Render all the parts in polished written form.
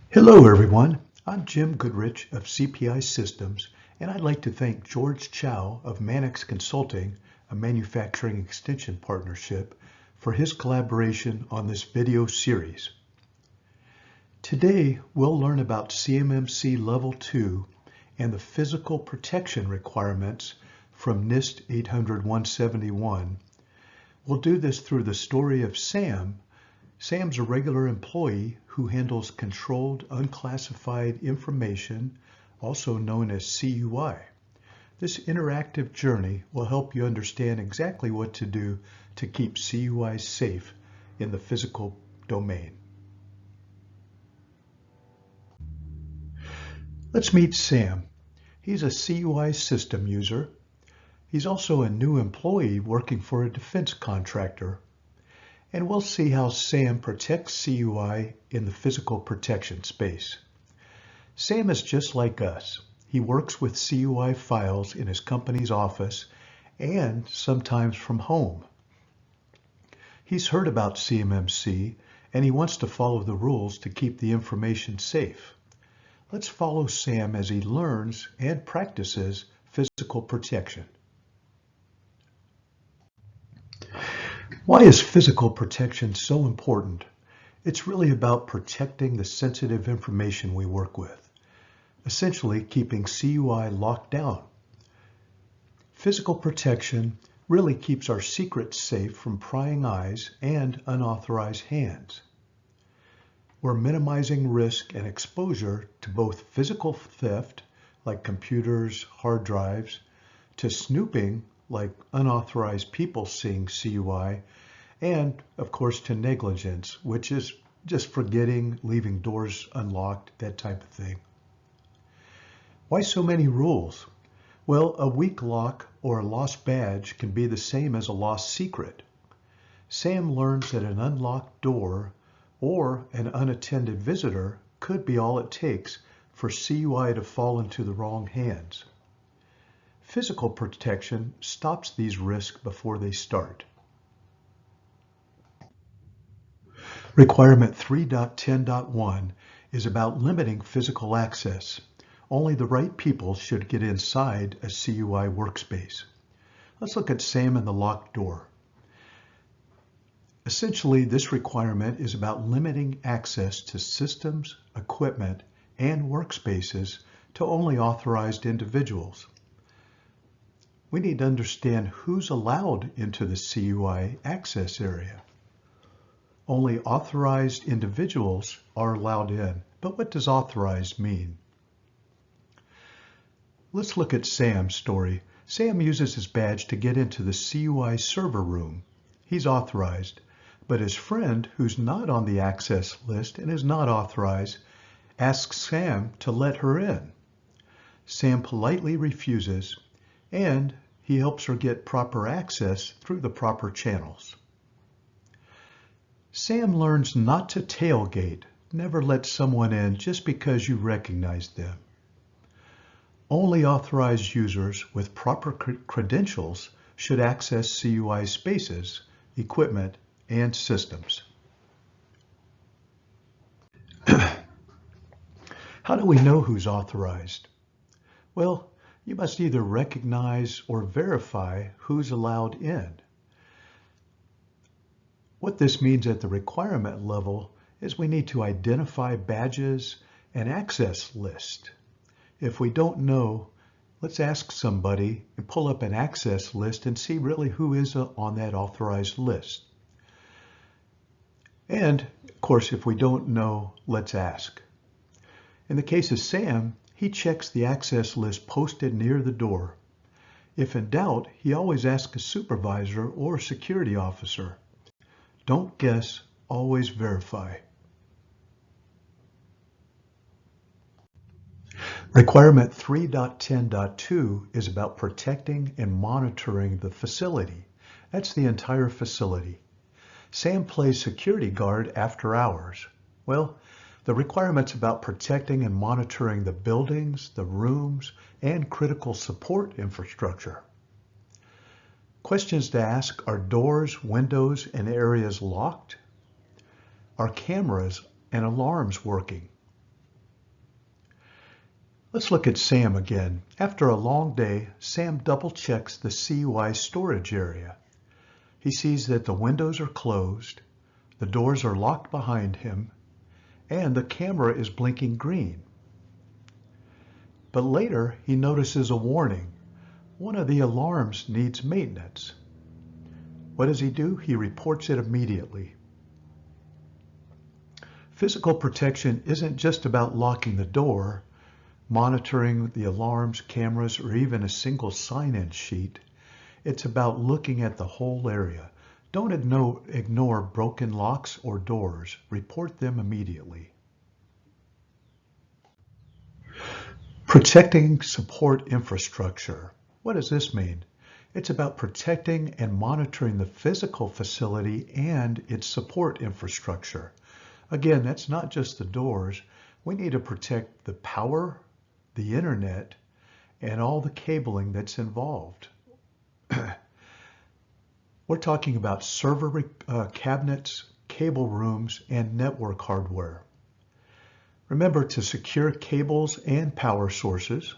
Hello everyone, I'm Jim Goodrich of CPI Systems, and I'd like to thank George Chow of Mannix Consulting, a manufacturing extension partnership, for his collaboration on this video series. Today we'll learn about CMMC Level 2 and the physical protection requirements from NIST 800-171. We'll do this through the story of Sam. Sam's a regular employee who handles controlled unclassified information, also known as CUI. This interactive journey will help you understand exactly what to do to keep CUI safe in the physical domain. Let's meet Sam. He's a CUI system user. He's also a new employee working for a defense contractor. And we'll see how Sam protects CUI in the physical protection space. Sam is just like us. He works with CUI files in his company's office and sometimes from home. He's heard about CMMC and he wants to follow the rules to keep the information safe. Let's follow Sam as he learns and practices physical protection. Why is physical protection so important? It's really about protecting the sensitive information we work with, essentially keeping CUI locked down. Physical protection really keeps our secrets safe from prying eyes and unauthorized hands. We're minimizing risk and exposure to both physical theft, like computers, hard drives, to snooping, like unauthorized people seeing CUI, and of course to negligence, which is just forgetting, leaving doors unlocked, that type of thing. Why so many rules? Well, a weak lock or a lost badge can be the same as a lost secret. Sam learns that an unlocked door or an unattended visitor could be all it takes for CUI to fall into the wrong hands. Physical protection stops these risks before they start. Requirement 3.10.1 is about limiting physical access. Only the right people should get inside a CUI workspace. Let's look at Sam and the locked door. Essentially, this requirement is about limiting access to systems, equipment, and workspaces to only authorized individuals. We need to understand who's allowed into the CUI access area. Only authorized individuals are allowed in, but what does authorized mean? Let's look at Sam's story. Sam uses his badge to get into the CUI server room. He's authorized, but his friend, who's not on the access list and is not authorized, asks Sam to let her in. Sam politely refuses, and he helps her get proper access through the proper channels. Sam learns not to tailgate, never let someone in just because you recognize them. Only authorized users with proper credentials should access CUI spaces, equipment, and systems. How do we know who's authorized? Well, you must either recognize or verify who's allowed in. What this means at the requirement level is we need to identify badges and access list. If we don't know, let's ask somebody and pull up an access list and see really who is on that authorized list. And of course, if we don't know, let's ask. In the case of Sam, he checks the access list posted near the door. If in doubt, he always asks a supervisor or security officer. Don't guess, always verify. Requirement 3.10.2 is about protecting and monitoring the facility. That's the entire facility. Sam plays security guard after hours. Well, the requirement's about protecting and monitoring the buildings, the rooms, and critical support infrastructure. Questions to ask: are doors, windows, and areas locked? Are cameras and alarms working? Let's look at Sam again. After a long day, Sam double checks the CUI storage area. He sees that the windows are closed, the doors are locked behind him, and the camera is blinking green. But later, he notices a warning. One of the alarms needs maintenance. What does he do? He reports it immediately. Physical protection isn't just about locking the door, monitoring the alarms, cameras, or even a single sign-in sheet. It's about looking at the whole area. Don't ignore broken locks or doors. Report them immediately. Protecting support infrastructure. What does this mean? It's about protecting and monitoring the physical facility and its support infrastructure. Again, that's not just the doors. We need to protect the power, the internet, and all the cabling that's involved. We're talking about server cabinets, cable rooms, and network hardware. Remember to secure cables and power sources.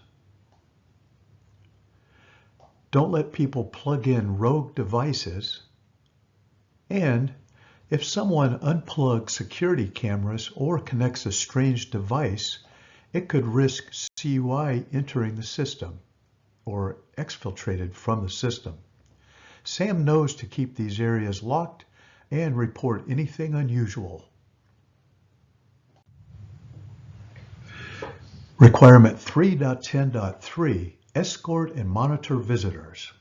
Don't let people plug in rogue devices. And if someone unplugs security cameras or connects a strange device, it could risk CUI entering the system or exfiltrated from the system. Sam knows to keep these areas locked and report anything unusual. Requirement 3.10.3, escort and monitor visitors.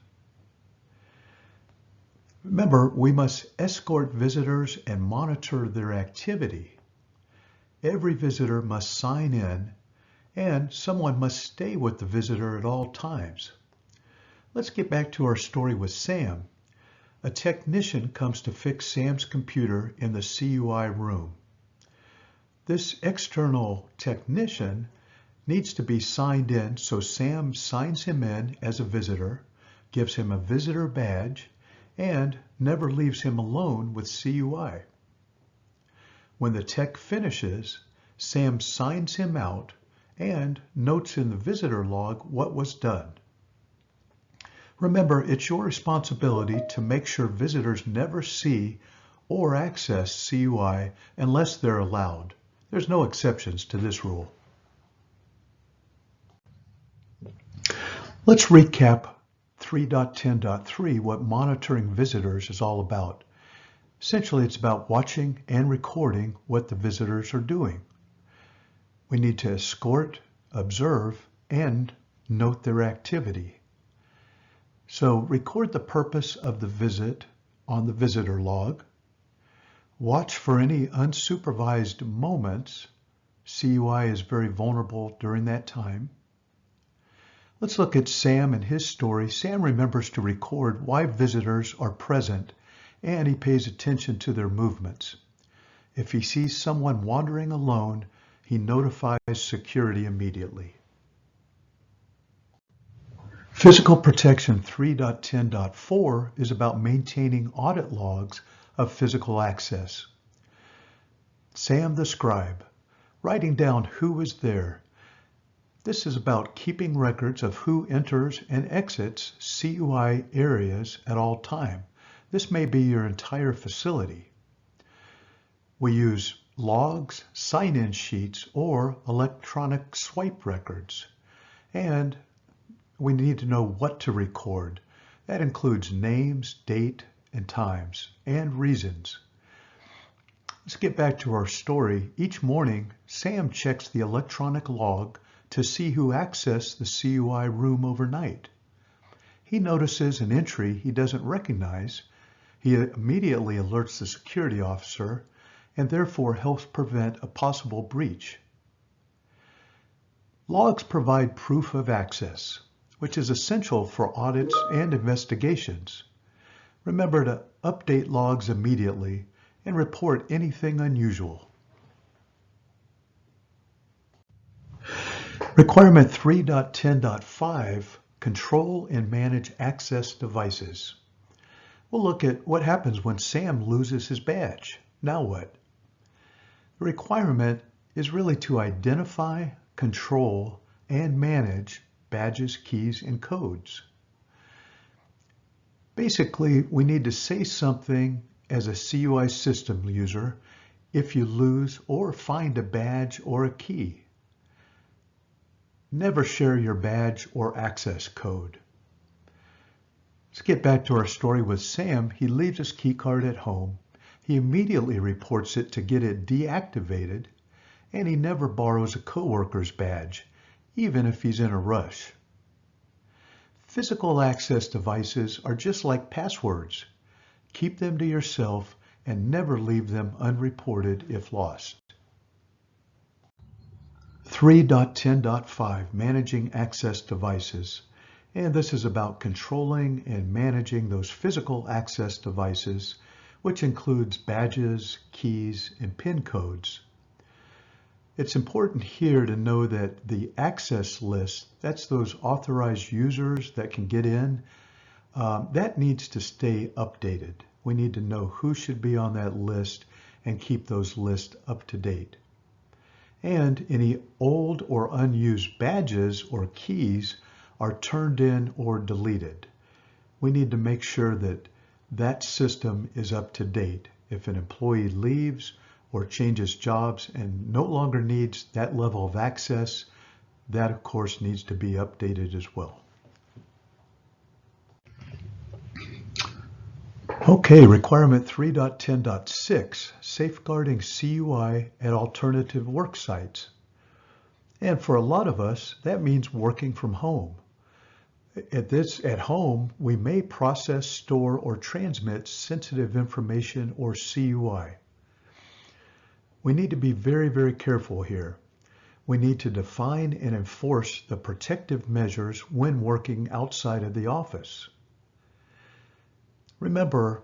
Remember, we must escort visitors and monitor their activity. Every visitor must sign in, and someone must stay with the visitor at all times. Let's get back to our story with Sam. A technician comes to fix Sam's computer in the CUI room. This external technician needs to be signed in, so Sam signs him in as a visitor, gives him a visitor badge, and never leaves him alone with CUI. When the tech finishes, Sam signs him out and notes in the visitor log what was done. Remember, it's your responsibility to make sure visitors never see or access CUI unless they're allowed. There's no exceptions to this rule. Let's recap 3.10.3, what monitoring visitors is all about. Essentially, it's about watching and recording what the visitors are doing. We need to escort, observe, and note their activity. So record the purpose of the visit on the visitor log. Watch for any unsupervised moments. CUI is very vulnerable during that time. Let's look at Sam and his story. Sam remembers to record why visitors are present, and he pays attention to their movements. If he sees someone wandering alone, he notifies security immediately. Physical Protection 3.10.4 is about maintaining audit logs of physical access. Sam the scribe, writing down who was there. This is about keeping records of who enters and exits CUI areas at all time. This may be your entire facility. We use logs, sign-in sheets, or electronic swipe records. And we need to know what to record. That includes names, date, and times, and reasons. Let's get back to our story. Each morning, Sam checks the electronic log to see who accessed the CUI room overnight. He notices an entry he doesn't recognize. He immediately alerts the security officer and therefore helps prevent a possible breach. Logs provide proof of access, which is essential for audits and investigations. Remember to update logs immediately and report anything unusual. Requirement 3.10.5, control and manage access devices. We'll look at what happens when Sam loses his badge. Now what? The requirement is really to identify, control, and manage badges, keys, and codes. Basically, we need to say something as a CUI system user if you lose or find a badge or a key. Never share your badge or access code. Let's get back to our story with Sam. He leaves his key card at home. He immediately reports it to get it deactivated, and he never borrows a coworker's badge, even if he's in a rush. Physical access devices are just like passwords. Keep them to yourself and never leave them unreported if lost. 3.10.5, Managing Access Devices. And this is about controlling and managing those physical access devices, which includes badges, keys, and PIN codes. It's important here to know that the access list, that's those authorized users that can get in, that needs to stay updated. We need to know who should be on that list and keep those lists up to date. And any old or unused badges or keys are turned in or deleted. We need to make sure that that system is up to date. If an employee leaves or changes jobs and no longer needs that level of access, that of course needs to be updated as well. Okay, requirement 3.10.6, safeguarding CUI at alternative work sites. And for a lot of us, that means working from home. At home, we may process, store, or transmit sensitive information or CUI. We need to be very, very careful here. We need to define and enforce the protective measures when working outside of the office. Remember,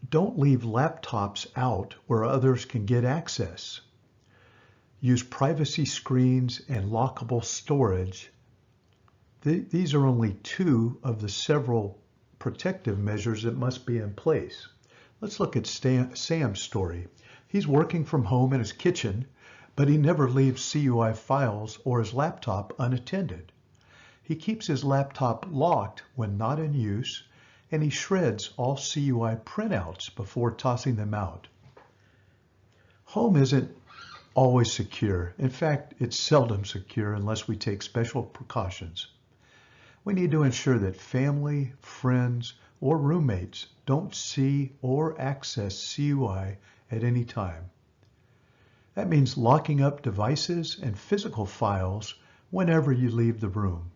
don't leave laptops out where others can get access. Use privacy screens and lockable storage. These are only two of the several protective measures that must be in place. Let's look at Sam's story. He's working from home in his kitchen, but he never leaves CUI files or his laptop unattended. He keeps his laptop locked when not in use, and he shreds all CUI printouts before tossing them out. Home isn't always secure. In fact, it's seldom secure unless we take special precautions. We need to ensure that family, friends, or roommates don't see or access CUI at any time. That means locking up devices and physical files whenever you leave the room.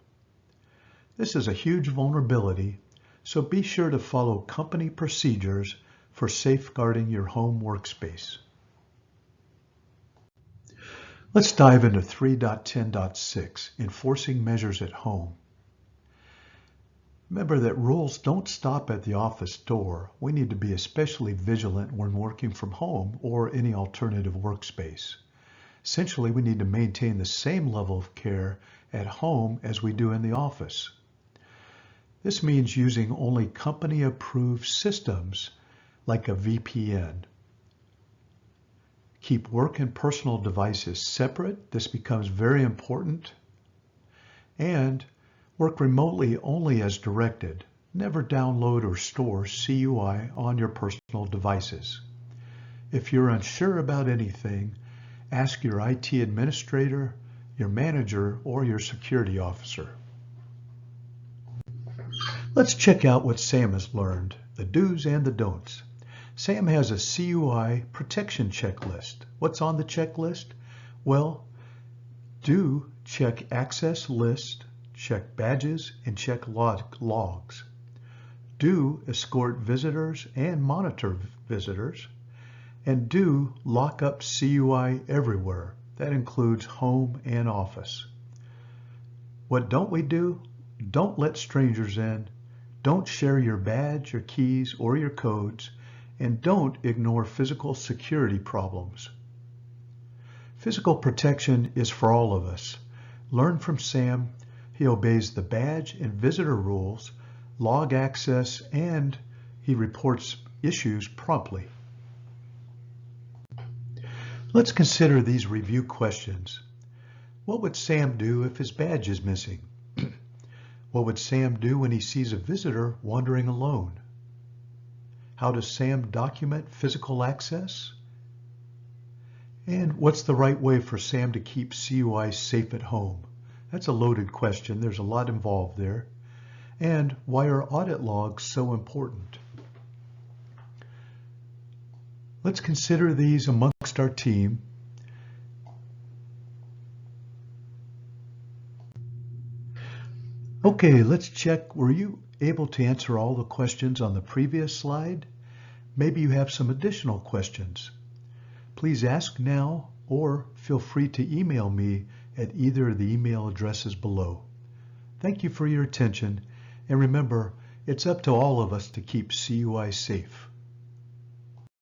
This is a huge vulnerability, so be sure to follow company procedures for safeguarding your home workspace. Let's dive into 3.10.6, enforcing measures at home. Remember that rules don't stop at the office door. We need to be especially vigilant when working from home or any alternative workspace. Essentially, we need to maintain the same level of care at home as we do in the office. This means using only company-approved systems like a VPN. Keep work and personal devices separate. This becomes very important. And work remotely only as directed. Never download or store CUI on your personal devices. If you're unsure about anything, ask your IT administrator, your manager, or your security officer. Let's check out what Sam has learned, the do's and the don'ts. Sam has a CUI protection checklist. What's on the checklist? Well, do check access list, check badges, and check logs. Do escort visitors and monitor visitors. And do lock up CUI everywhere. That includes home and office. What don't we do? Don't let strangers in. Don't share your badge, your keys, or your codes. And don't ignore physical security problems. Physical protection is for all of us. Learn from Sam. He obeys the badge and visitor rules, log access, and he reports issues promptly. Let's consider these review questions. What would Sam do if his badge is missing? What would Sam do when he sees a visitor wandering alone? How does Sam document physical access? And what's the right way for Sam to keep CUI safe at home? That's a loaded question. There's a lot involved there. And why are audit logs so important? Let's consider these amongst our team. Okay, let's check. Were you able to answer all the questions on the previous slide? Maybe you have some additional questions. Please ask now or feel free to email me at either of the email addresses below. Thank you for your attention, and remember, it's up to all of us to keep CUI safe.